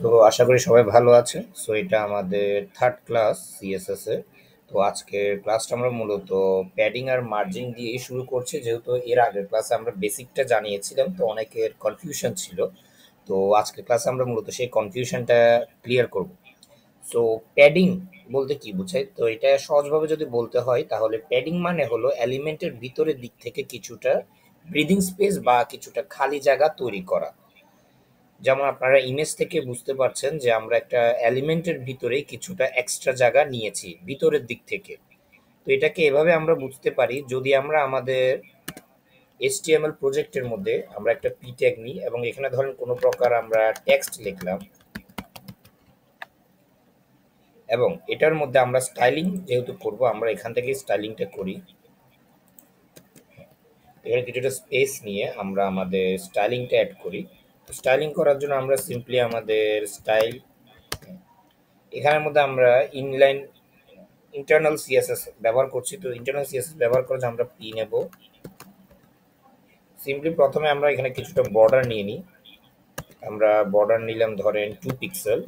তো আশা করি সবাই ভালো আছে। সো এটা আমাদের থার্ড ক্লাস সিএসএস এর। তো আজকের ক্লাসটা আমরা মূলত প্যাডিং আর মার্জিন দিয়েই শুরু করছি, যেহেতু এর আগের ক্লাসে আমরা বেসিকটা জানিয়েছিলাম, তো অনেকের কনফিউশন ছিল। তো আজকের ক্লাসে আমরা মূলত সেই কনফিউশনটা ক্লিয়ার করব। সো প্যাডিং বলতে কি বোঝায়? তো এটা সহজভাবে যদি বলতে হয় তাহলে প্যাডিং মানে হলো এলিমেন্টের ভিতরের দিক থেকে কিছুটা ব্রিদিং স্পেস বা কিছুটা খালি জায়গা তৈরি করা। যেমন আপনারা ইমেজ থেকে বুঝতে পারছেন যে আমরা একটা এলিমেন্টের ভিতরে কিছুটা এক্সট্রা জায়গা নিয়েছি ভিতরের দিক থেকে। তো এটাকে এভাবে আমরা বুঝতে পারি, যদি আমরা আমাদের HTML প্রজেক্টের মধ্যে আমরা একটা পি ট্যাগ নিই এবং এখানে ধরেন কোনো প্রকার আমরা টেক্সট লিখলাম এবং এটার মধ্যে আমরা স্টাইলিং যেহেতু করব, আমরা এখান থেকে স্টাইলিংটা করি। এখানে কিছুটা স্পেস নিয়ে আমরা আমাদের স্টাইলিংটা অ্যাড করি। স্টাইলিং করার জন্য আমরা সিম্পলি আমাদের স্টাইল, এখানের মধ্যে আমরা ইনলাইন ইন্টারনাল সিএসএস ব্যবহার করছি। তো ইন্টারনাল সিএসএস ব্যবহার করে যে আমরা পি নেব, সিম্পলি প্রথমে আমরা এখানে কিছুটা বর্ডার নিয়ে নিই। আমরা বর্ডার নিলাম ধরেন 2 পিক্সেল,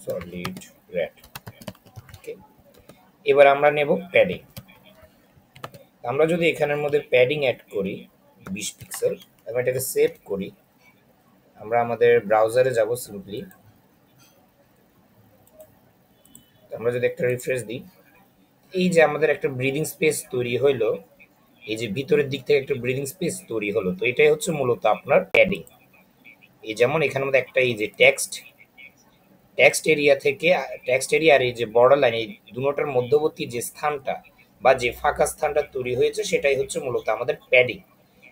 সলিড রেড। ওকে, এবার আমরা নেব প্যাডিং। আমরা যদি এখানের মধ্যে প্যাডিং অ্যাড করি 20 পিক্সেল এবং এটাকে সেভ করি, আমরা আমাদের ব্রাউজারে যাব সিম্পলি। আমরা যদি একটা রিফ্রেশ দিই, এই যে আমাদের একটা ব্রিদিং স্পেস তৈরি হইলো, এই যে ভিতরের দিক থেকে একটা ব্রিদিং স্পেস তৈরি হলো। তো এটাই হচ্ছে মূলত আপনার প্যাডিং। এই যেমন এখানের মধ্যে একটা এই যে টেক্সট টেক্সট এরিয়া থেকে, টেক্সট এরিয়া আর এই যে বর্ডার লাইন, এই দুটোটার মধ্যবর্তী যে স্থানটা বা যে ফাঁকা স্থানটা তৈরি হয়েছে সেটাই হচ্ছে মূলত আমাদের প্যাডিং।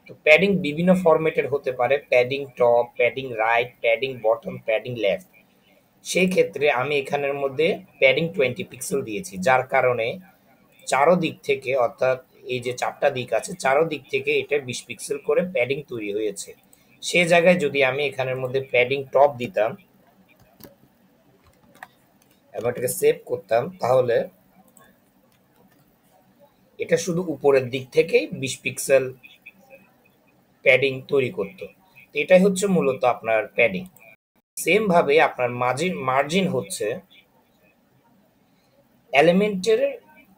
তো প্যাডিং বিভিন্ন ফরম্যাটের হতে পারে, padding top, padding right, padding bottom, padding left. সেই ক্ষেত্রে আমি এখানের মধ্যে প্যাডিং 20 পিক্সেল দিয়েছি, যার কারণে চারোদিক থেকে, অর্থাৎ এই যে চারটা দিক আছে চারোদিক থেকে এটা 20 পিক্সেল করে প্যাডিং তৈরি হয়েছে। সে জায়গায় যদি আমি এখানের মধ্যে প্যাডিং টপ দিতাম এবং এটাকে সেভ করতাম, তাহলে এটা শুধু উপরের দিক থেকেই 20 পিক্সেল প্যাডিং তৈরি করতো। তো এটাই হচ্ছে মূলত আপনার প্যাডিং। সেম ভাবে আপনার মার্জিন মার্জিন হচ্ছে এলিমেন্টের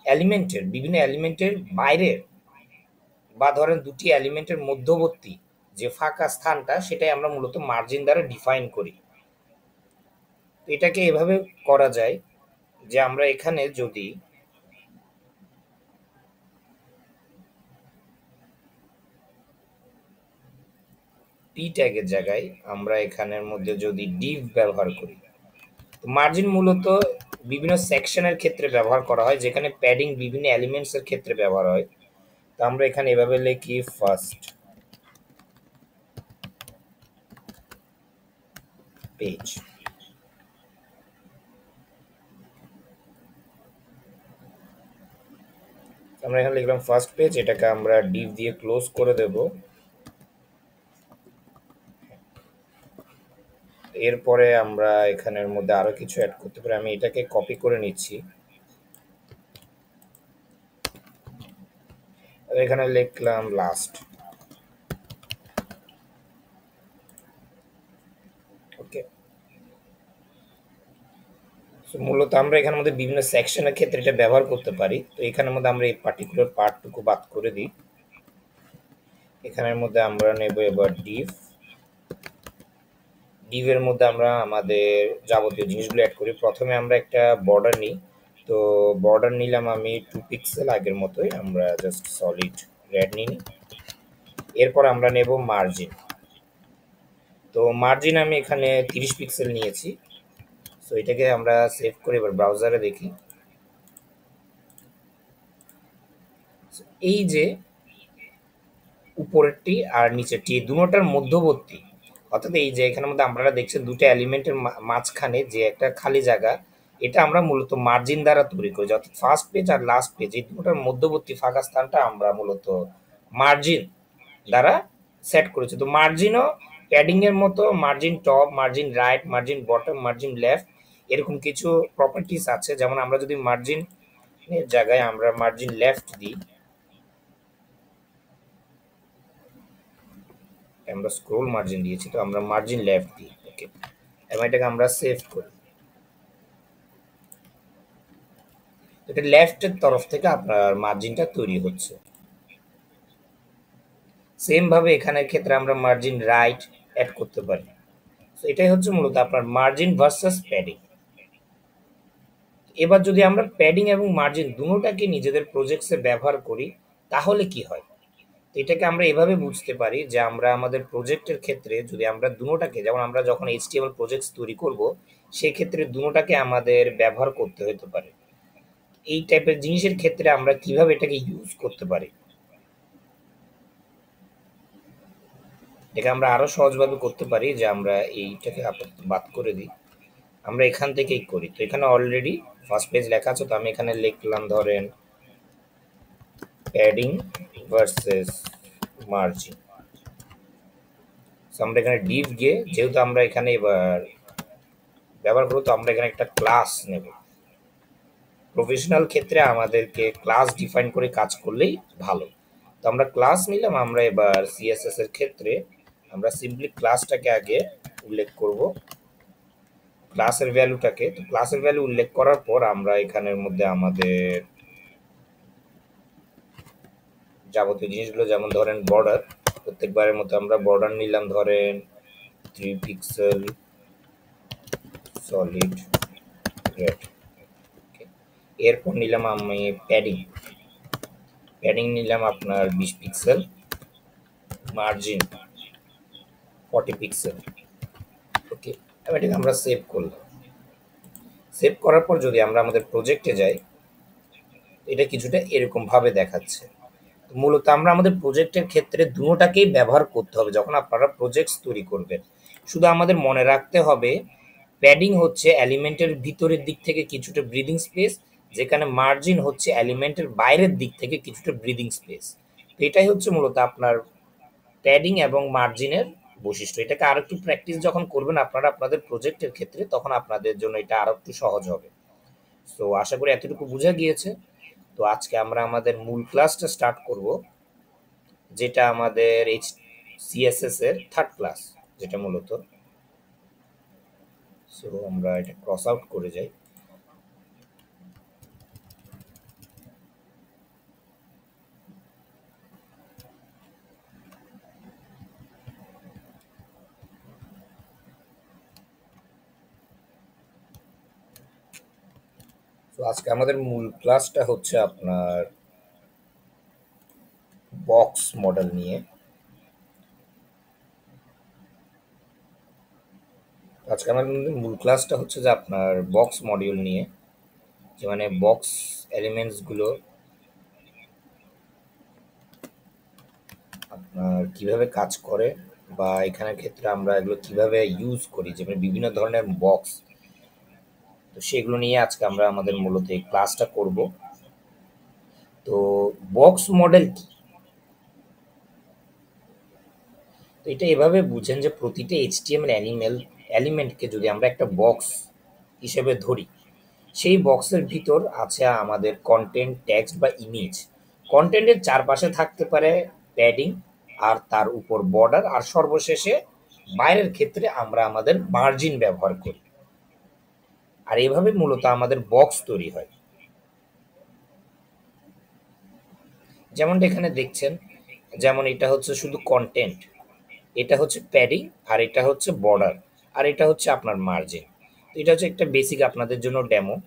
এলিমেন্টের বিভিন্ন এলিমেন্টের বাইরে বা ধরেন দুটি এলিমেন্টের মধ্যবর্তী যে ফাঁকা স্থানটা, সেটাই আমরা মূলত মার্জিন দ্বারা ডিফাইন করি। তো এটাকে এভাবে করা যায় যে আমরা এখানে যদি পি ট্যাগের জায়গায় আমরা এখানের মধ্যে যদি ডিভ ব্যবহার করি, তো মার্জিন মূলত বিভিন্ন সেকশনের ক্ষেত্রে ব্যবহার করা হয়, যেখানে প্যাডিং বিভিন্ন এলিমেন্টস এর ক্ষেত্রে ব্যবহার হয়। তো আমরা এখানে এভাবে লিখি ফার্স্ট পেজ। আমরা এখানে লিখলাম ফার্স্ট পেজ, এটাকে আমরা ডিভ দিয়ে ক্লোজ করে দেব। এরপরে আমরা এখানের মধ্যে আরো কিছু অ্যাড করতে পারি। আমি এটাকে কপি করে নিচ্ছি, এখানে লিখলাম লাস্ট। ওকে, মূলত আমরা এখানের মধ্যে বিভিন্ন সেকশনের ক্ষেত্রে এটা ব্যবহার করতে পারি। তো এখানের মধ্যে আমরা এই পার্টিকুলার পার্টটুকু বাদ করে দিই। এখানের মধ্যে আমরা নেব এবার ডিভের মধ্যে আমরা আমাদের যাবতীয় জিনিসগুলো অ্যাড করি। প্রথমে আমরা একটা বর্ডার নিই। তো বর্ডার নিলাম আমি 2 পিক্সেল, আগের মতোই আমরা জাস্ট সলিড রেড নিই। এরপর আমরা নেব মার্জিন। তো মার্জিন আমি এখানে 30 পিক্সেল নিয়েছি। সো এটাকে আমরা সেভ করে এবার ব্রাউজারে দেখি। এই যে উপরেরটি আর নিচেরটি এই দুটোটার মধ্যবর্তী, অর্থাৎ এই যে এখানের মধ্যে আপনারা দেখছেন দুটো এলিমেন্টের মাঝখানে যে একটা খালি জায়গা, এটা আমরা মূলত মার্জিন দ্বারা তৈরি করি। অর্থাৎ ফার্স্ট পেজ আর লাস্ট পেজ এই দুটোটার মধ্যবর্তী ফাঁকা স্থানটা আমরা মূলত মার্জিন দ্বারা সেট করেছি। তো মার্জিনও প্যাডিং এর মতো margin top, margin right, margin bottom, margin left, এরকম কিছু প্রপার্টিস আছে। যেমন আমরা যদি মার্জিন এর জায়গায় আমরা মার্জিন লেফট দিই আমরা স্ক্রোল মার্জিন দিয়েছি, তো আমরা মার্জিন লেফট দিই। ওকে, এবং এটাকে আমরা সেভ করি। এটা লেফটের তরফ থেকে আপনার মার্জিনটা তৈরি হচ্ছে। সেম ভাবে এখানের ক্ষেত্রে আমরা মার্জিন রাইট অ্যাড করতে পারি। তো এটাই হচ্ছে মূলত আপনার মার্জিন ভার্সাস প্যাডিং। এবার যদি আমরা প্যাডিং এবং মার্জিন দুটোটাকে নিজেদের প্রজেক্টসে ব্যবহার করি, তাহলে কি হয়? তো এটাকে আমরা এভাবে বুঝতে পারি যে আমরা আমাদের প্রজেক্টের ক্ষেত্রে যদি আমরা দুটোটাকে, যেমন আমরা যখন এইচটিএমএল প্রজেক্টস তৈরি করব, সেক্ষেত্রে দুটোটাকে আমাদের ব্যবহার করতে হতে পারে। এই টাইপের জিনিসের ক্ষেত্রে আমরা কিভাবে এটাকে ইউজ করতে পারি, এটাকে আমরা আরো সহজভাবে করতে পারি যে আমরা এইটাকে আপাতত বাদ করে দিই, আমরা এখান থেকেই করি। তো এখানে অলরেডি ফার্স্ট পেজ লেখা আছে, তো আমি এখানে লিখলাম ধরেন প্যাডিং ভার্সেস মার্জিন। আমরা এখানে ডিভ গিয়ে, যেহেতু আমরা এখানে এবার ব্যবহার করবো, তো আমরা এখানে একটা ক্লাস নেব। প্রফেশনাল ক্ষেত্রে আমাদেরকে ক্লাস ডিফাইন করে কাজ করলেই ভালো। তো আমরা ক্লাস নিলাম। আমরা এবার সিএসএস এর ক্ষেত্রে আমরা সিম্পলি ক্লাসটাকে আগে উল্লেখ করব, ক্লাসের ভ্যালুটাকে। তো ক্লাসের ভ্যালু উল্লেখ করার পর আমরা এখানের মধ্যে আমাদের যাবতীয় জিনিসগুলো, যেমন ধরেন বর্ডার, প্রত্যেকবারের মতো আমরা বর্ডার নিলাম ধরেন 3 পিক্সেল সলিড রেড। এরপর নিলাম আমি প্যাডিং, প্যাডিং নিলাম আপনার 20 পিক্সেল, মার্জিন 40 পিক্সেল। ওকে, এবার এটাকে আমরা সেভ করলাম। সেভ করার পর যদি আমরা আমাদের প্রজেক্টে যাই, এটা কিছুটা এরকম ভাবে দেখাচ্ছে। মূলত আমরা আমাদের প্রজেক্টের ক্ষেত্রে দুটোটাকেই ব্যবহার করতে হবে যখন আপনারা প্রজেক্টস তৈরি করবেন। শুধু আমাদের মনে রাখতে হবে প্যাডিং হচ্ছে এলিমেন্টের ভিতরের দিক থেকে কিছুটা ব্রিদিং স্পেস, যেখানে মার্জিন হচ্ছে এলিমেন্টের বাইরের দিক থেকে কিছুটা ব্রিদিং স্পেস। তো এটাই হচ্ছে মূলত আপনার প্যাডিং এবং মার্জিনের বৈশিষ্ট্য। এটাকে আরো একটু প্র্যাকটিস যখন করবেন আপনারা আপনাদের প্রজেক্টের ক্ষেত্রে, তখন আপনাদের জন্য এটা আরো একটু সহজ হবে। তো আশা করি এতটুকু বোঝা গিয়েছে। তো আজকে আমরা আমাদের মূল ক্লাসটা স্টার্ট করব, যেটা আমাদের এইচ সিএসএস এর থার্ড ক্লাস, যেটা মূলত। সো আমরা এটা ক্রস আউট করে যাই। তো আজকে আমাদের মূল ক্লাসটা হচ্ছে আপনার বক্স মডেল নিয়ে। আজকে আমাদের মূল ক্লাসটা হচ্ছে যে আপনার বক্স মডিউল নিয়ে, যে মানে বক্স এলিমেন্টসগুলো আপনার কিভাবে কাজ করে, বা এখানের ক্ষেত্রে আমরা এগুলো কিভাবে ইউজ করি, যেমন বিভিন্ন ধরনের বক্স। তো সেগুলো নিয়ে আজকে আমরা আমাদের মূলত এই ক্লাসটা করব। তো বক্স মডেল কি? তো এটা এভাবে বুঝেন যে প্রতিটা এইচটিএমএল এলিমেন্টকে যদি আমরা একটা বক্স হিসেবে ধরি, সেই বক্সের ভিতর আছে আমাদের কন্টেন্ট, টেক্সট বা ইমেজ। কন্টেন্টের চারপাশে থাকতে পারে প্যাডিং, আর তার উপর বর্ডার, আর সর্বশেষে বাইরের ক্ষেত্রে আমরা আমাদের মার্জিন ব্যবহার করি। আর এভাবে মূলত আমাদের বক্স তৈরি হয়। যেমনটা এখানে দেখছেন, যেমন এটা হচ্ছে শুধু কন্টেন্ট, এটা হচ্ছে প্যাডিং, আর এটা হচ্ছে বর্ডার, আর এটা হচ্ছে আপনার মার্জিন। এটা হচ্ছে একটা বেসিক আপনাদের জন্য ডেমো।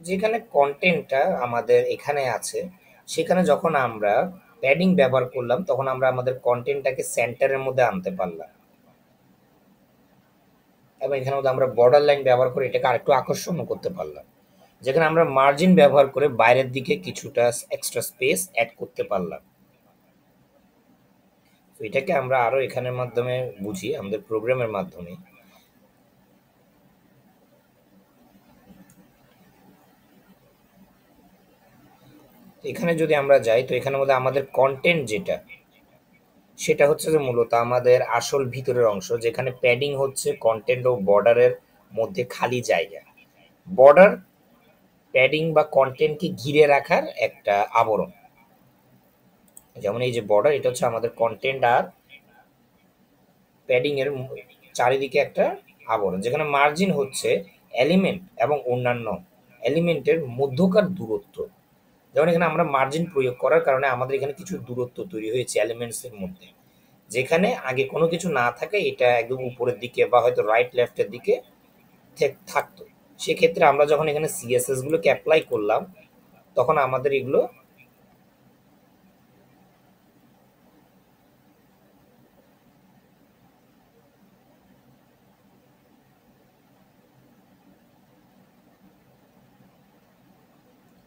যেখানে কন্টেন্টটা আমাদের এখানে আছে, সেখানে যখন আমরা প্যাডিং ব্যবহার করলাম, তখন আমরা আমাদের কন্টেন্টটাকে সেন্টারের মধ্যে আনতে পারলাম। এবং এখানে মধ্যে আমরা বর্ডার লাইন ব্যবহার করে এটাকে আরেকটু আকর্ষণীয় করতে পারলাম। যেখানে আমরা মার্জিন ব্যবহার করে বাইরের দিকে কিছুটা এক্সট্রা স্পেস অ্যাড করতে পারলাম। তো এটাকে আমরা আরো এখানের মাধ্যমে বুঝি, আমাদের প্রোগ্রামের মাধ্যমে। এখানে যদি আমরা যাই তো এখানের মধ্যে আমাদের কন্টেন্ট যেটা সেটা হচ্ছে যে মূলত আমাদের আসল ভিতরের অংশ, যেখানে প্যাডিং হচ্ছে কন্টেন্ট ও বর্ডারের মধ্যে খালি জায়গা। বর্ডার প্যাডিং বা কন্টেন্টকে ঘিরে রাখার একটা আবরণ। যেমন এই যে বর্ডার, এটা হচ্ছে আমাদের কন্টেন্ট আর প্যাডিং এর চারিদিকে একটা আবরণ, যেখানে মার্জিন হচ্ছে এলিমেন্ট এবং অন্যান্য এলিমেন্টের মধ্যকার দূরত্ব। যেমন এখানে আমরা মার্জিন প্রয়োগ করার কারণে আমাদের এখানে কিছু দূরত্ব তৈরি হয়েছে এলিমেন্টস এর মধ্যে, যেখানে আগে কোনো কিছু না থাকে এটা একদম উপরের দিকে বা হয়তো রাইট লেফটের দিকে থাকতো। সেক্ষেত্রে আমরা যখন এখানে সিএসএস গুলোকে অ্যাপ্লাই করলাম তখন আমাদের এগুলো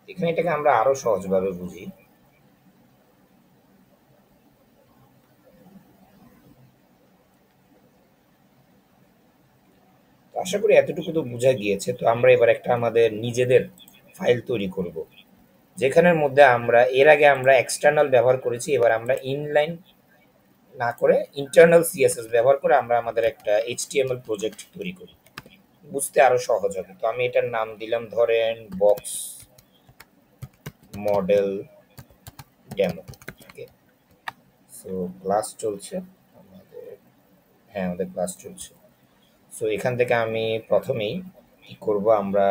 এখানে এটাকে আমরা আরো সহজভাবে বুঝি। তো আশা করি এতটুকু তো বোঝা গিয়েছে। তো আমরা এবার একটা আমাদের নিজেদের ফাইল তৈরি করব, যেখানের মধ্যে আমরা এর আগে আমরা এক্সটার্নাল ব্যবহার করেছি, এবার আমরা ইনলাইন না করে ইন্টারনাল সিএসএস ব্যবহার করে আমরা আমাদের একটা এইচটিএমএল প্রজেক্ট তৈরি করি, বুঝতে আরো সহজ হবে। তো আমি এটার নাম দিলাম ধরেন বক্স মডেল ডেমো। ওকে, সো ক্লাস চলছে আমাদের। হ্যাঁ, আমাদের ক্লাস চলছে। সো এখান থেকে আমি প্রথমেই কি করব, আমরা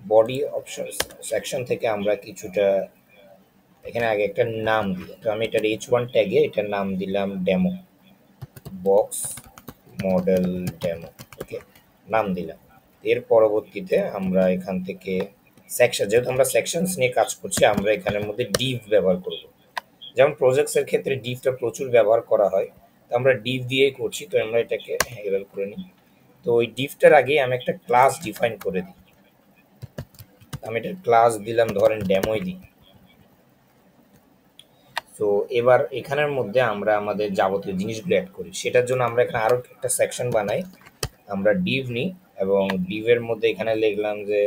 বডি অপশন সেকশন থেকে আমরা কিছুটা এখানে আগে একটা নাম দিই। তো আমি এটার H1 ট্যাগে এটার নাম দিলাম ডেমো, বক্স মডেল ডেমো। ওকে, নাম দিলাম। এর পরবর্তীতে আমরা এখান থেকে সেকশন, যেহেতু আমরা সেকশনস নিয়ে কাজ করছি, আমরা এখানের মধ্যে ডিভ ব্যবহার করব। যেমন প্রজেক্টসের ক্ষেত্রে ডিভটা প্রচুর ব্যবহার করা হয়, তো আমরা ডিভ দিয়েই করছি। তো আমরা এটাকে এভাবে করে নিই। তো ওই ডিভটার আগে আমি একটা ক্লাস ডিফাইন করে দিই। আমি এটার ক্লাস দিলাম ধরেন ডেমোই দিই। তো এবার এখানের মধ্যে আমরা আমাদের যাবতীয় জিনিসগুলো অ্যাড করি, সেটার জন্য আমরা এখানে আরো একটা সেকশন বানাই। আমরা ডিভ নিই এবং ডিভের মধ্যে এখানে লিখলাম যে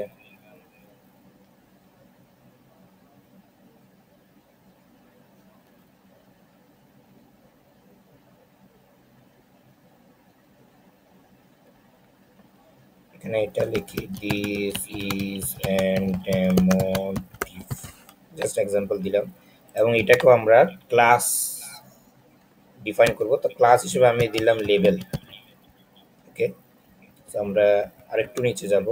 এখানে এটা লিখি this is an demo Depp, just example দিলাম। এবং এটাকেও আমরা ক্লাস ডিফাইন করব। তো ক্লাস হিসেবে আমি দিলাম লেভেল। ওকে, তো আমরা আরেকটু নিচে যাব।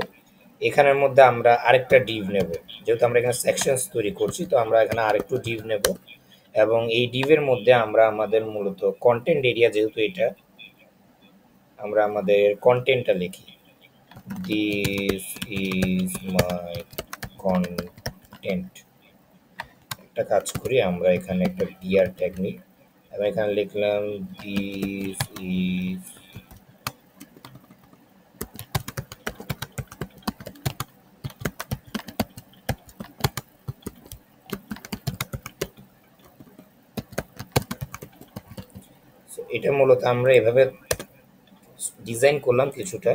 এখানের মধ্যে আমরা আরেকটা ডিভ নেব, যেহেতু আমরা এখানে সেকশনস তৈরি করছি, তো আমরা এখানে আরেকটু ডিভ নেব। এবং এই ডিভের মধ্যে আমরা আমাদের মূলত কন্টেন্ট এরিয়া, যেহেতু এটা আমরা আমাদের কন্টেন্টটা লিখি, দিস ইজ মাই কন্টেন্ট। একটা কাজ করি, আমরা এখানে একটা বিআর ট্যাগ নিই এবং এখানে লিখলাম দিস ইজ, এটা মূলত আমরা এভাবে ডিজাইন করলাম কিছুটা।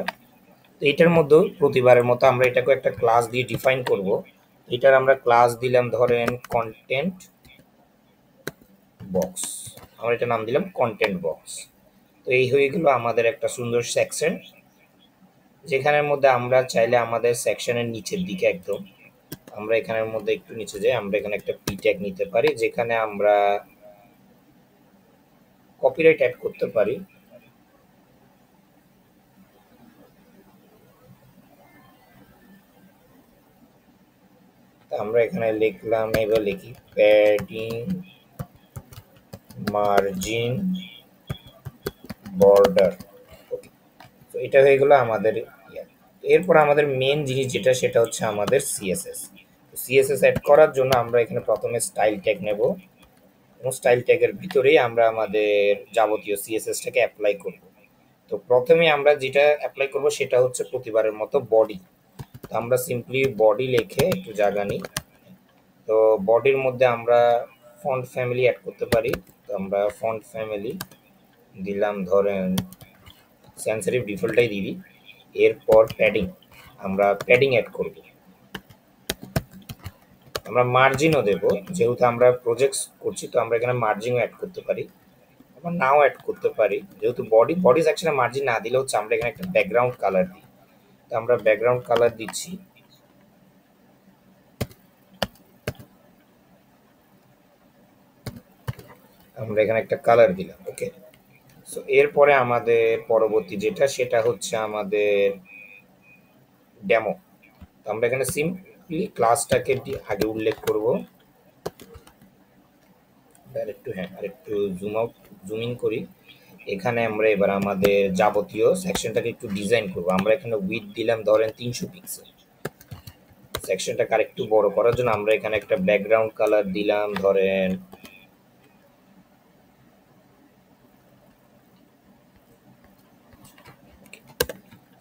তো এটার মধ্যেও প্রতিবারের মতো আমরা এটাকে একটা ক্লাস দিয়ে ডিফাইন করব। এটার আমরা ক্লাস দিলাম ধরেন কন্টেন্ট বক্স, আমরা এটা নাম দিলাম কন্টেন্ট বক্স। তো এই হয়ে গেল আমাদের একটা সুন্দর সেকশন, যেখানের মধ্যে আমরা চাইলে আমাদের সেকশনের নিচের দিকে একদম আমরা এখানের মধ্যে একটু নিচে যাই, আমরা এখানে একটা পি ট্যাগ নিতে পারি, যেখানে আমরা কপিরাইট অ্যাড করতে পারি। আমরা এখানে লিখলাম, এবার লিখি প্যাডিং মার্জিন বর্ডার। ওকে, তো এটা হয়ে গেল আমাদের ইয়ে। এরপর আমাদের মেন জিনিস যেটা, সেটা হচ্ছে আমাদের সিএসএস। সিএসএস অ্যাড করার জন্য আমরা এখানে প্রথমে স্টাইল ট্যাগ নেব এবং স্টাইল ট্যাগের ভিতরেই আমরা আমাদের যাবতীয় সিএসএসটাকে অ্যাপ্লাই করব। তো প্রথমে আমরা যেটা অ্যাপ্লাই করব সেটা হচ্ছে প্রতিবারের মতো বডি। তো আমরা সিম্পলি বডি লিখে একটু জায়গা নিই। তো বডির মধ্যে আমরা ফন্ট ফ্যামিলি অ্যাড করতে পারি। তো আমরা ফন্ট ফ্যামিলি দিলাম ধরেন সেন্সিটিভ ডিফল্টটাই দিবি। এরপর প্যাডিং, আমরা প্যাডিং অ্যাড করব। আমরা মার্জিনও দেব, যেহেতু আমরা প্রজেক্ট করছি তো আমরা এখানে মার্জিনও অ্যাড করতে পারি, আবার নাও অ্যাড করতে পারি। যেহেতু বডি সেকশনে মার্জিন না দিলে হচ্ছে আমরা এখানে একটা ব্যাকগ্রাউন্ড কালার দিই, তো আমরা ব্যাকগ্রাউন্ড কালার দিচ্ছি, আমরা এখানে একটা কালার দিলাম। ওকে, সো এরপরে আমাদের পরবর্তী যেটা সেটা হচ্ছে আমাদের ডেমো। তো আমরা এখানে সিম্পলি ক্লাসটাকে আগে উল্লেখ করব। আরেকটু হ্যাঁ আরেকটু জুম ইন করি। এখানে আমরা এবার আমাদের যাবতীয় সেকশনটাকে একটু ডিজাইন করব। আমরা এখানে উইডথ দিলাম ধরেন 300 পিক্সেল। সেকশনটাকে আরেকটু বড় করার জন্য আমরা এখানে একটা ব্যাকগ্রাউন্ড কালার দিলাম ধরেন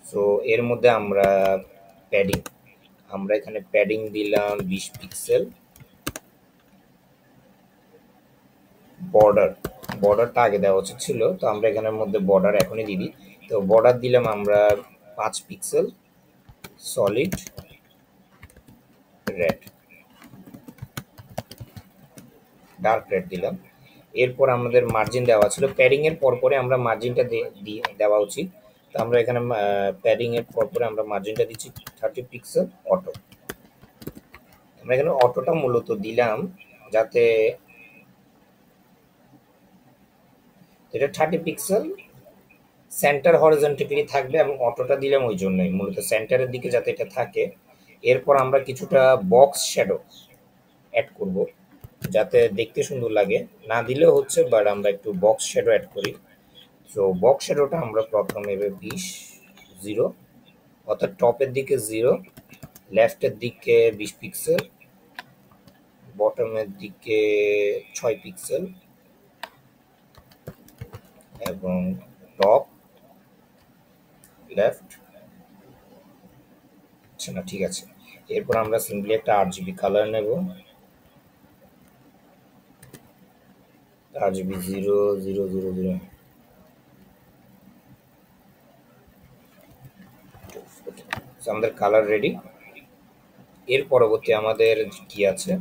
সো এর মধ্যে আমরা প্যাডিং, আমরা এখানে প্যাডিং দিলাম 20 পিক্সেল। বর্ডারটা আগে দেওয়া উচিত ছিল, তো আমরা এখানের মধ্যে বর্ডার এখনই দিয়ে দিই। তো বর্ডার দিলাম আমরা 5 pixel solid red, dark red দিলাম। এরপর আমাদের মার্জিন দেওয়া ছিল, প্যাডিং এর পরপরে আমরা মার্জিনটা দেওয়া উচিত। তো আমরা এখানে প্যাডিং এর পরপরে আমরা মার্জিনটা দিচ্ছি 30 পিক্সেল অটো। আমরা এখানে অটোটা মূলত দিলাম যাতে এটা 30 পিক্সেল সেন্টার হরিজন্টালি থাকবে, এবং অটোটা দিলাম ওই জন্যই মূলত সেন্টারের দিকে যাতে এটা থাকে। এরপর আমরা কিছুটা বক্স শ্যাডো অ্যাড করব যাতে দেখতে সুন্দর লাগে, না দিলেও হচ্ছে, বাট আমরা একটু বক্স শ্যাডো অ্যাড করি। সো বক্স শ্যাডোটা আমরা প্রথমে 20 0, অর্থাৎ টপের দিকে 0, লেফটের দিকে 20 পিক্সেল, বটমের দিকে 6 পিক্সেল, এবং টপ লেফট। আচ্ছা না, ঠিক আছে। এরপর আমরা সিম্পলি একটা RGB কালার নেব, RGB 0000। আমাদের কালার রেডি। এর পরবর্তী আমাদের কি আছে,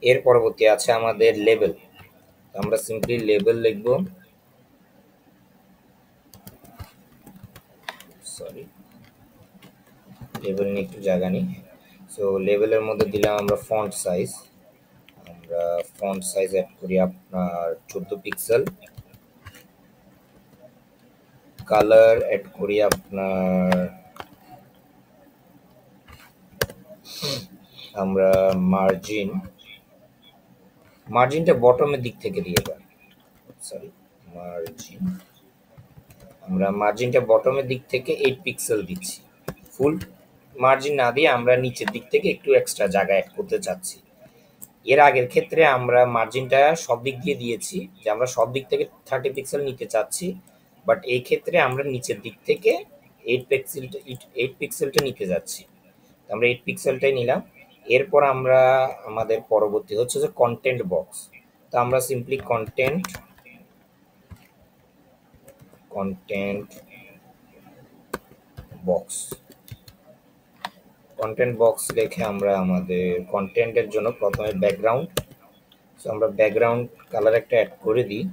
এর পরবর্তী আছে আমাদের লেবেল। আমরা সিম্পলি লেবেল লিখব, সরি লেবেল নিয়ে একটু জায়গা নিই। সো লেবেলের মধ্যে দিলাম আমরা ফন্ট সাইজ, আমরা ফন্ট সাইজ অ্যাড করি আপনার 14 পিক্সেল, কালার অ্যাড করি আপনার আমরা মার্জিনটা বটমের দিক থেকে দিয়ে দেব, সরি আমরা মার্জিনটা বটমের দিক থেকে 8 পিক্সেল দিচ্ছি। ফুল মার্জিন না দিয়ে আমরা নিচের দিক থেকে একটু এক্সট্রা জায়গা অ্যাড করতে চাচ্ছি। এর আগের ক্ষেত্রে আমরা মার্জিনটা সব দিক দিয়ে দিয়েছি যে আমরা সব দিক থেকে 30 পিক্সেল নিতে চাচ্ছি, বাট এই ক্ষেত্রে আমরা নিচের দিক থেকে 8 পিক্সেলটা নিতে যাচ্ছি। আমরা 8 পিক্সেলটাই নিলাম। এরপর আমরা আমাদের পরবর্তী হচ্ছে যে কন্টেন্ট বক্স। তো আমরা সিম্পলি কন্টেন্ট বক্স রেখে আমরা আমাদের কন্টেন্টের জন্য প্রথমে ব্যাকগ্রাউন্ড, সো আমরা ব্যাকগ্রাউন্ড কালার একটা অ্যাড করে দিই।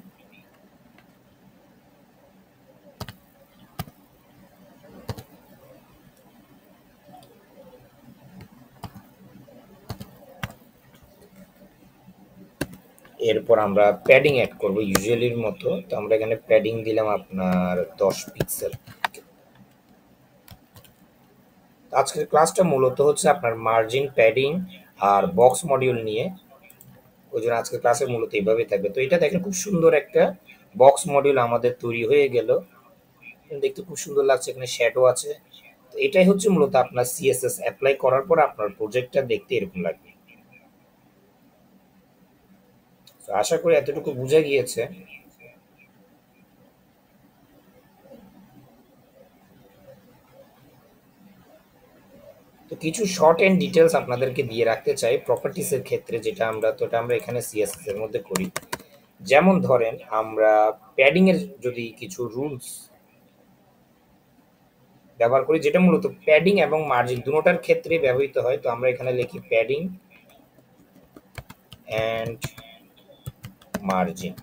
এরপর আমরা প্যাডিং অ্যাড করব ইউজুয়ালির মতো। তো আমরা এখানে প্যাডিং দিলাম আপনার 10 পিক্সেল। আজকের ক্লাসটা মূলত হচ্ছে আপনার মার্জিন, প্যাডিং আর বক্স মডিউল নিয়ে, ওই জন্য আজকের ক্লাসে মূলত এইভাবেই থাকবে। তো এটা দেখেন খুব সুন্দর একটা বক্স মডিউল আমাদের তৈরি হয়ে গেল, দেখতে খুব সুন্দর লাগছে, এখানে শ্যাডো আছে। তো এটাই হচ্ছে মূলত আপনার সিএসএস অ্যাপ্লাই করার পর আপনার প্রজেক্টটা দেখতে এরকম লাগবে। তো আশা করি এতটুকু বোঝা গিয়েছে। তো কিছু শর্ট এন্ড ডিটেলস আপনাদেরকে দিয়ে রাখতে চাই প্রপার্টিসের ক্ষেত্রে, যেটা আমরা এখানে সিএসএস এর মধ্যে করি। যেমন ধরেন আমরা প্যাডিং এর যদি কিছু রুলস ব্যবহার করি, যেটা মূলত প্যাডিং এবং মার্জিন দুটোটার ক্ষেত্রে ব্যবহৃত হয়। তো আমরা এখানে লিখি প্যাডিং অ্যান্ড মার্জিন।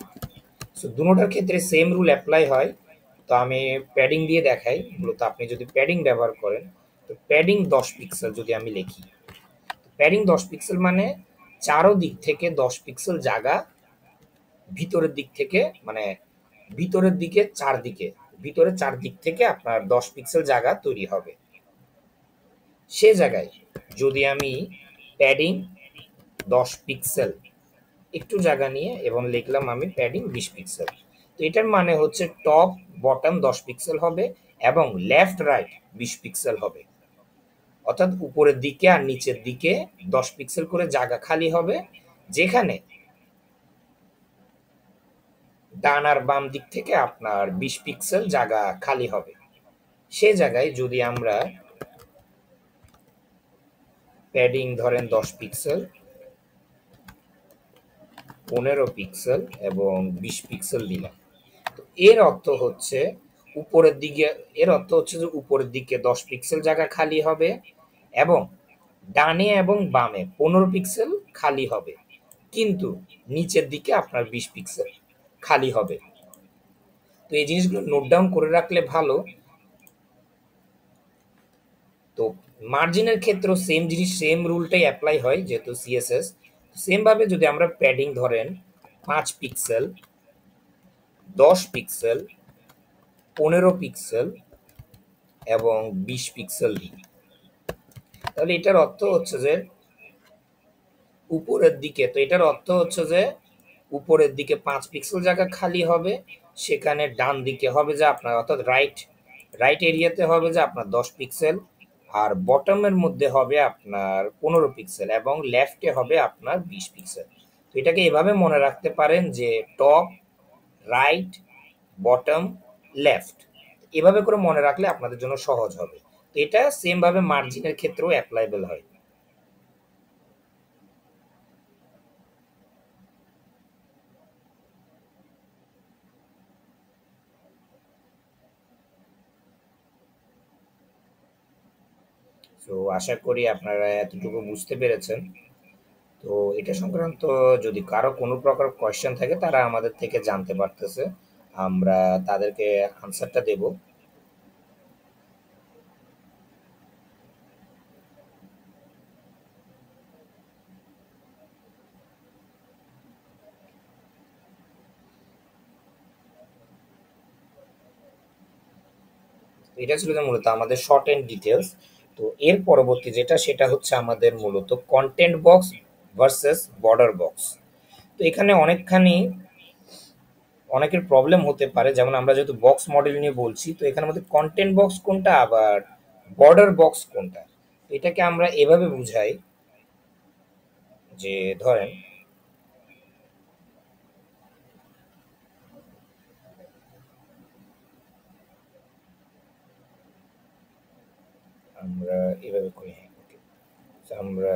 সো দুটোটার ক্ষেত্রে সেম রুল অ্যাপ্লাই হয়। তো আমি প্যাডিং দিয়ে দেখাই। মূলত আপনি যদি প্যাডিং ব্যবহার করেন, তো প্যাডিং 10 পিক্সেল যদি আমি লিখি, প্যাডিং 10 পিক্সেল মানে চারোদিক থেকে 10 পিক্সেল জায়গা ভিতরের দিক থেকে, মানে ভিতরের দিকে চারদিকে, ভিতরে চারদিক থেকে আপনার 10 পিক্সেল জায়গা তৈরি হবে। সে জায়গায় যদি আমি প্যাডিং 10 পিক্সেল একটু জায়গা নিয়ে এবং লিখলাম আমি প্যাডিং 20 পিক্সেল, তো এটার মানে হচ্ছে টপ বটম 10 পিক্সেল হবে এবং লেফট রাইট 20 পিক্সেল হবে। অর্থাৎ উপরের দিকে আর নিচের দিকে 10 পিক্সেল করে জায়গা খালি হবে, যেখানে ডান আর বাম দিক থেকে আপনার 20 পিক্সেল জায়গা খালি হবে। সে জায়গায় যদি আমরা প্যাডিং ধরেন 10 পিক্সেল, 15 পিক্সেল এবং 20 পিক্সেল দিলাম, তো এর অর্থ হচ্ছে উপরের দিকে, এর অর্থ হচ্ছে যে উপরের দিকে 10 পিক্সেল জায়গা খালি হবে এবং ডানে এবং বামে 15 পিক্সেল খালি হবে, কিন্তু নিচের দিকে আপনার 20 পিক্সেল খালি হবে। তো এই জিনিসগুলো নোট ডাউন করে রাখলে ভালো। তো মার্জিনের ক্ষেত্রেও সেম জিনিস, সেম রুলটাই অ্যাপ্লাই হয় যেহেতু সিএসএস। সেম ভাবে যদি আমরা প্যাডিং ধরেন 5 পিক্সেল, 10 পিক্সেল, 15 পিক্সেল এবং 20 পিক্সেল দিই, তাহলে এটার অর্থ হচ্ছে যে উপরের দিকে, তো এটার অর্থ হচ্ছে যে উপরের দিকে 5 পিক্সেল জায়গা খালি হবে, সেখানে ডান দিকে হবে যে আপনার, অর্থাৎ রাইট রাইট এরিয়াতে হবে যে আপনার 10 পিক্সেল, আর বটমের মধ্যে হবে আপনার 15 পিক্সেল এবং লেফটে হবে আপনার 20 পিক্সেল। তো এটাকে এভাবে মনে রাখতে পারেন যে টপ, রাইট, বটম, লেফট, এভাবে করে মনে রাখলে আপনাদের জন্য সহজ হবে। তো এটা সেম ভাবে মার্জিনের ক্ষেত্রেও অ্যাপ্লাইবল হয়। তো আশা করি আপনারা এতটুকু বুঝতে পেরেছেন। তো এটা সংক্রান্ত যদি কারো কোনো প্রকার কোয়েশ্চেন থাকে তারা আমাদের থেকে জানতে পারতেছে, আমরা তাদেরকে আনসারটা দেব। এটা ছিল যে মূলত আমাদের শর্ট এন্ড ডিটেলস। তো এর পরবর্তী যেটা, সেটা হচ্ছে আমাদের মূলত content box versus border box. তো এখানে অনেকখানি অনেকের প্রবলেম হতে পারে, যেমন আমরা যেহেতু বক্স মডেল নিয়ে বলছি, তো এখানের মধ্যে কন্টেন্ট বক্স কোনটা আবার বর্ডার বক্স কোনটা। তো এটাকে আমরা এভাবে বুঝাই যে ধরেন আমরা এভাবে করি, হ্যাঁ, okay. So, আমরা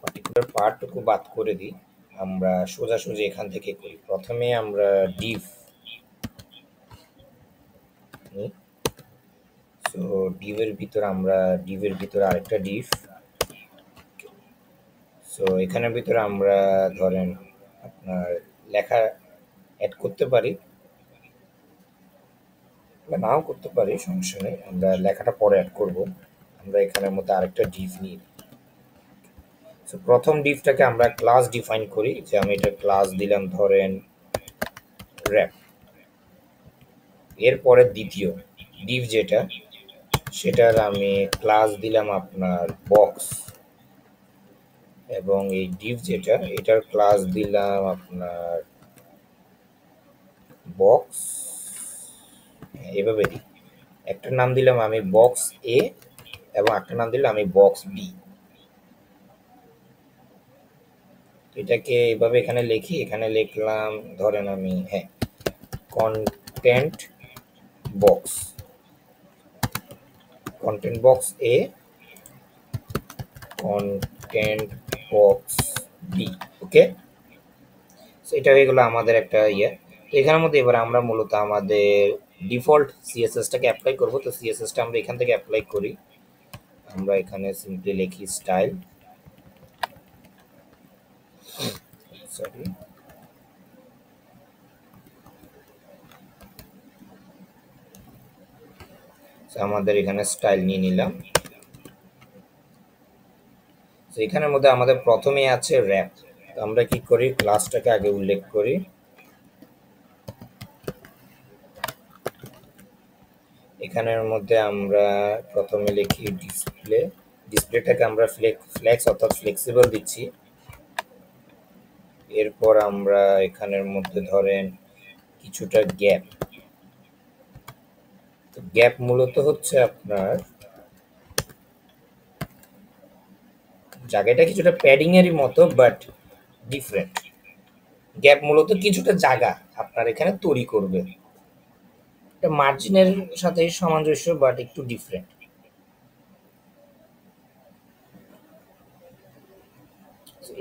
পার্টিকুলার পার্টটুকু বাদ করে দিই, আমরা সোজাসুজি এখান থেকে করি। প্রথমে আমরা ডিভ নিই। সো ডিভের ভিতরে আরেকটা ডিভ। সো এখানের ভিতরে আমরা ধরেন আপনার লেখা অ্যাড করতে পারি বা নাও করতে পারি, সমস্যা নেই, আমরা লেখাটা পরে অ্যাড করব। আমরা এখানের মধ্যে আরেকটা ডিভ নিই। সো প্রথম ডিভটাকে আমরা ক্লাস ডিফাইন করি, যে আমি এটা ক্লাস দিলাম ধরেন র্যাপ। এরপরে দ্বিতীয় ডিভ যেটা, সেটার আমি ক্লাস দিলাম আপনার বক্স, এবং এই ডিভ যেটা, এটার ক্লাস দিলাম আপনার বক্স। এভাবে দিই, একটার নাম দিলাম আমি বক্স এ এবং একটা নাম দিলাম আমি বক্স বি। এটাকে এভাবে এখানে লিখি, এখানে লিখলাম ধরেন আমি, হ্যাঁ, কন্টেন্ট বক্স, কন্টেন্ট বক্স এ, কন্টেন্ট বক্স বি। ওকে, এটা হয়ে গেল আমাদের একটা ইয়ে। তো এখানের মধ্যে এবার আমরা মূলত আমাদের ডিফল্ট সিএসএসটাকে অ্যাপ্লাই করব। তো সিএসএসটা আমরা এখান থেকে অ্যাপ্লাই করি। আমরা এখানে সিম্পলি লিখি স্টাইল, সরি, আমাদের এখানে স্টাইল নিয়ে নিলাম। তো এখানের মধ্যে আমাদের প্রথমেই আছে র্যাপ। তো আমরা কি করি, ক্লাসটাকে আগে উল্লেখ করি। এখানের মধ্যে আমরা প্রথমে লিখি ডিসপ্লে। ডিসপ্লেটাকে আমরা ফ্লেক্স অর্থাৎ ফ্লেক্সিবল দিচ্ছি। এরপর আমরা এখানের মধ্যে ধরেন কিছুটা গ্যাপ। তো গ্যাপ মূলত হচ্ছে আপনার জায়গাটা কিছুটা প্যাডিং এরই মতো বাট ডিফারেন্ট। গ্যাপ মূলত কিছুটা জায়গা আপনার এখানে তৈরি করবে, এটা মার্জিনের সাথে সামঞ্জস্য বাট একটু ডিফারেন্ট।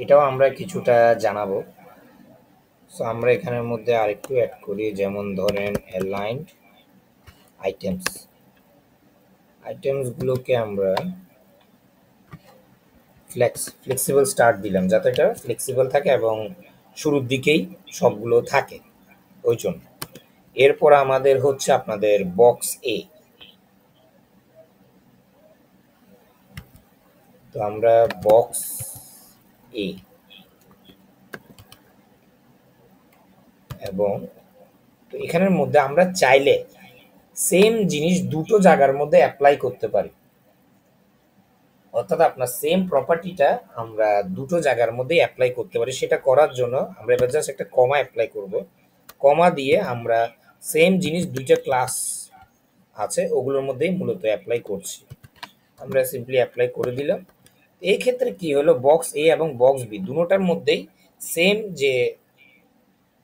এটাও আমরা কিছুটা জানাবো। সো আমরা এখানের মধ্যে আরেকটু অ্যাড করি, যেমন ধরেন অ্যালাইনড আইটেমস। আইটেমসগুলোকে আমরা ফ্লেক্সিবল স্টার্ট দিলাম, যাতে এটা ফ্লেক্সিবল থাকে এবং শুরুর দিকেই সবগুলো থাকে ওই জন্য। এরপর আমাদের হচ্ছে আপনাদের বক্স এ। তো আমরা বক্স এ এবং তো এখানের মধ্যে আমরা চাইলে সেম জিনিস দুটো জায়গার মধ্যে অ্যাপ্লাই করতে পারি, অর্থাৎ আপনার সেম প্রপার্টিটা আমরা দুটো জায়গার মধ্যে অ্যাপ্লাই করতে পারি। সেটা করার জন্য আমরা এবার জাস্ট একটা কমা অ্যাপ্লাই করব। কমা দিয়ে আমরা সেম জিনিস দুইটা ক্লাস আছে ওগুলোর মধ্যেই মূলত অ্যাপ্লাই করছি। আমরা সিম্পলি অ্যাপ্লাই করে দিলাম। এই ক্ষেত্রে কি হলো, বক্স এ এবং বক্স বি দুটোটার মধ্যেই সেম যে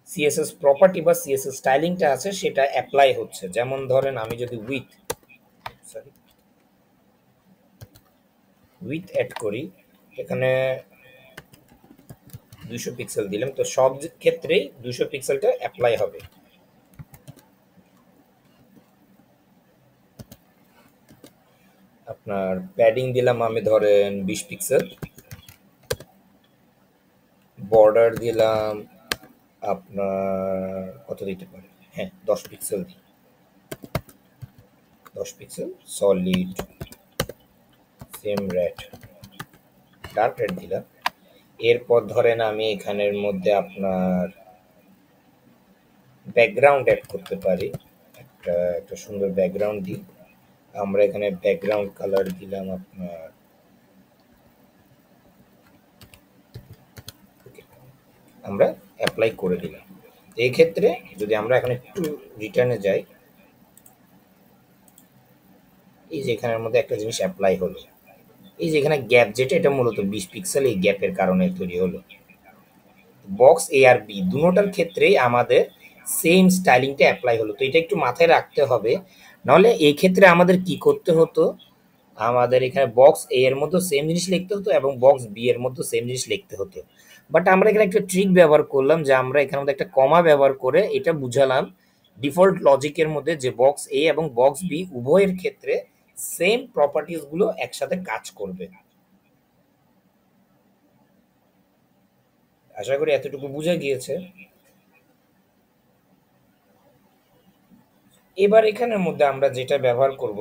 সিএসএস প্রপার্টি বা সিএসএস স্টাইলিংটা আছে সেটা অ্যাপ্লাই হচ্ছে। যেমন ধরেন আমি যদি উইথ অ্যাড করি, এখানে 200 পিক্সেল দিলাম, তো সব ক্ষেত্রেই 200 পিক্সেলটা অ্যাপ্লাই হবে। আপনার প্যাডিং দিলাম আমি ধরেন 20 পিক্সেল, বর্ডার দিলাম আপনার কত দিতে পারে, হ্যাঁ 10 পিক্সেল দিই, 10 pixel solid same red, dark red দিলাম। এরপর ধরেন আমি এখানের মধ্যে আপনার ব্যাকগ্রাউন্ড অ্যাড করতে পারি, একটা একটা সুন্দর ব্যাকগ্রাউন্ড দিই। আমরা এখানে ব্যাকগ্রাউন্ড কালার দিলাম আপনার আমরা অ্যাপ্লাই করে দিলাম। এই ক্ষেত্রে যদি আমরা এখন একটু রিটার্নে যাই, এই যে এখানের মধ্যে একটা জিনিস অ্যাপ্লাই হলো, এই যে এখানে গ্যাপ যেটা এটা মূলত 20 পিক্সেল, এই গ্যাপের কারণে তৈরি হলো। বক্স এ আর বি দুটোটার ক্ষেত্রেই আমাদের সেম স্টাইলিংটা অ্যাপ্লাই হলো। তো এটা একটু মাথায় রাখতে হবে, নাহলে এই ক্ষেত্রে আমাদের কি করতে হতো, আমাদের এখানে বক্স এ এর মধ্যে সেম জিনিস লিখতে হতো এবং বক্স বি এর মধ্যে সেম জিনিস লিখতে হতো। বাট আমরা এখানে একটা ট্রিক ব্যবহার করলাম, যে আমরা এখানে মধ্যে একটা কমা ব্যবহার করে এটা বুঝালাম ডিফল্ট লজিকের মধ্যে যে বক্স এ এবং বক্স বি উভয়ের ক্ষেত্রে সেম প্রপার্টিজ গুলো একসাথে কাজ করবে। আশা করি এতটুকু বুঝে গিয়েছে। এবার এখানের মধ্যে আমরা যেটা ব্যবহার করব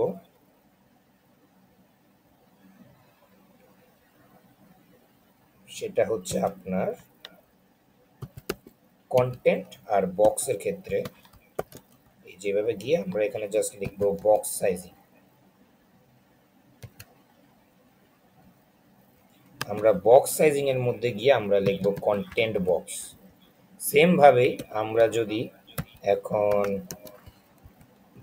সেটা হচ্ছে আপনার কন্টেন্ট আর বক্সের ক্ষেত্রে এই যেভাবে গিয়ে আমরা এখানে জাস্ট লিখবো বক্স সাইজিং। আমরা বক্স সাইজিং এর মধ্যে গিয়ে আমরা লিখবো কন্টেন্ট বক্স। সেম ভাবে আমরা যদি এখন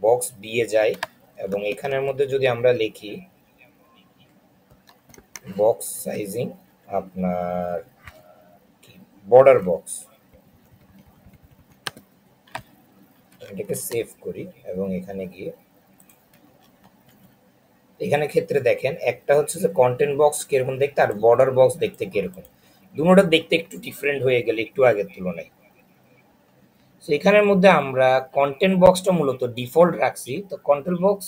বক্স বি এ যাই এবং এখানের মধ্যে যদি আমরা লিখি বক্স সাইজিং আপনার বর্ডার বক্স, এটাকে সেভ করি এবং এখানে গিয়ে এখানে ক্ষেত্রে দেখেন একটা হচ্ছে যে কন্টেন্ট বক্স কিরকম দেখতে আর বর্ডার বক্স দেখতে কিরকম, দুটোটা দেখতে একটু ডিফারেন্ট হয়ে গেলে একটু আগের তুলনায়। সো এখানের মধ্যে আমরা কন্টেন্ট বক্সটা মূলত ডিফল্ট রাখছি। তো কন্টেন্ট বক্স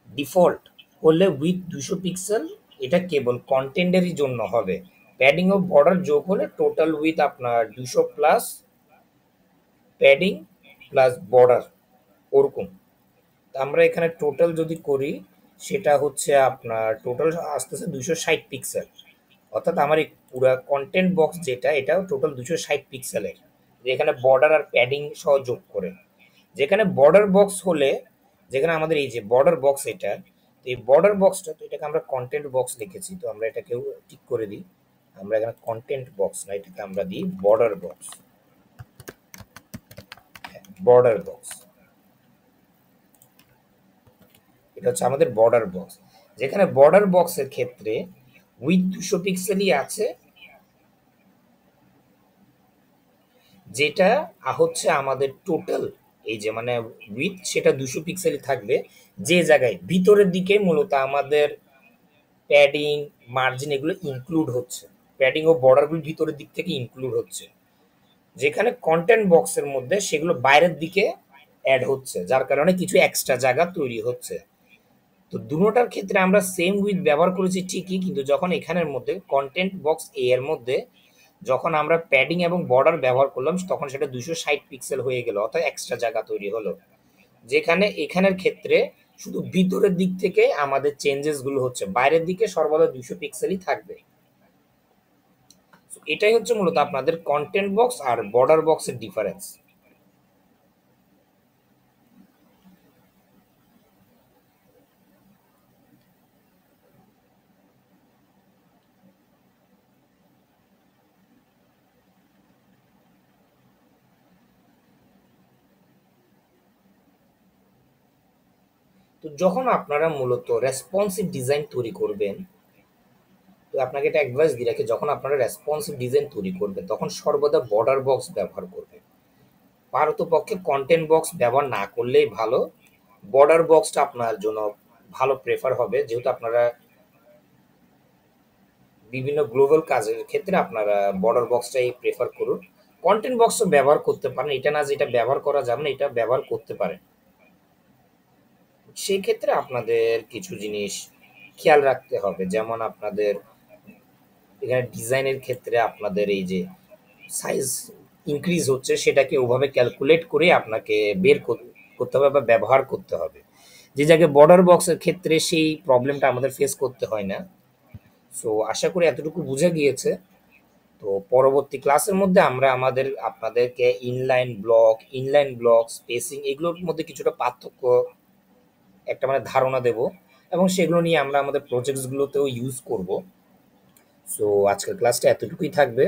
ডিফল্ট করলে উইথ 200 পিক্সেল, এটা কেবল কন্টেন্টেরই জন্য হবে। প্যাডিং ও বর্ডার যোগ হলে টোটাল উইথ আপনার 200 প্লাস প্যাডিং প্লাস বর্ডার ওরকম। তো আমরা এখানে টোটাল যদি করি, সেটা হচ্ছে আপনার টোটাল আসতেছে 260 পিক্সেল। অর্থাৎ আমার এই পুরো কন্টেন্ট বক্স যেটা, এটাও টোটাল 260 পিক্সেলের, যেখানে বর্ডার আর প্যাডিং সহ যোগ করে। যেখানে বর্ডার বক্স হলে, যেখানে আমাদের এই যে বর্ডার বক্স এটা, তো এই বর্ডার বক্সটা, তো এটাকে আমরা কন্টেন্ট বক্স লিখেছি, তো আমরা এটাকেও ঠিক করে দিই। আমরা এখানে কন্টেন্ট বক্স না, এটাকে আমরা দিই বর্ডার বক্স। বর্ডার বক্স, এটা হচ্ছে আমাদের বর্ডার বক্স। যেখানে বর্ডার বক্সের ক্ষেত্রে উইথ 200 পিক্সেলই আছে, যেটা হচ্ছে আমাদের টোটাল এই যে মানে উইথ, সেটা 200 পিক্সেলই থাকবে। যে জায়গায় ভিতরের দিকে মূলত আমাদের প্যাডিং, মার্জিন এগুলো ইনক্লুড হচ্ছে, প্যাডিং ও বর্ডারগুলো ভিতরের দিক থেকে ইনক্লুড হচ্ছে। যেখানে কন্টেন্ট বক্সের মধ্যে সেগুলো বাইরের দিকে অ্যাড হচ্ছে, যার কারণে কিছু এক্সট্রা জায়গা তৈরি হচ্ছে। তো দুটোটার ক্ষেত্রে আমরা সেম উইথ ব্যবহার করেছি ঠিকই, কিন্তু যখন এখানের মধ্যে কন্টেন্ট বক্স এ এর মধ্যে যখন আমরা প্যাডিং এবং বর্ডার ব্যবহার করলাম, তখন সেটা 260 পিক্সেল হয়ে গেল, অর্থাৎ এক্সট্রা জায়গা তৈরি হলো। যেখানে এখানের ক্ষেত্রে শুধু ভিতরের দিক থেকে আমাদের চেঞ্জেস গুলো হচ্ছে, বাইরের দিকে সর্বদা 200 পিক্সেলই থাকবে। So, এটাই হচ্ছে মূলত আপনাদের কন্টেন্ট বক্স আর বর্ডার বক্সের ডিফারেন্স। তো যখন আপনারা মূলত রেসপন্সিভ ডিজাইন তৈরি করবেন, তো আপনাকে এটা অ্যাডভাইস দিয়ে রাখি, যখন আপনারা রেসপন্সিভ ডিজাইন তৈরি করবেন তখন সর্বদা বর্ডার বক্স ব্যবহার করবেন। পারতপক্ষে কন্টেন্ট বক্স ব্যবহার না করলেই ভালো। বর্ডার বক্সটা আপনার জন্য ভালো প্রেফার হবে, যেহেতু আপনারা বিভিন্ন গ্লোবাল কাজের ক্ষেত্রে আপনারা বর্ডার বক্সটাই প্রেফার করুন। কন্টেন্ট বক্সও ব্যবহার করতে পারেন, এটা না যে এটা ব্যবহার করা যাবে না, এটা ব্যবহার করতে পারেন। সেই ক্ষেত্রে আপনাদের কিছু জিনিস খেয়াল রাখতে হবে, যেমন আপনাদের এখানে ডিজাইনের ক্ষেত্রে আপনাদের এই যে সাইজ ইনক্রিজ হচ্ছে, সেটাকে ওভাবে ক্যালকুলেট করে আপনাকে করতে হবে বা ব্যবহার করতে হবে। যে জায়গায় বর্ডার বক্সের ক্ষেত্রে সেই প্রবলেমটা আমাদের ফেস করতে হয় না। সো আশা করি এতটুকু বুঝে গিয়েছে। তো পরবর্তী ক্লাসের মধ্যে আমরা আপনাদেরকে ইনলাইন ব্লক স্পেসিং এগুলোর মধ্যে কিছুটা পার্থক্য, একটা মানে ধারণা দেব, এবং সেগুলো নিয়ে আমরা আমাদের প্রজেক্টসগুলোতেও ইউজ করব। সো আজকের ক্লাসটা এতটুকুই থাকবে।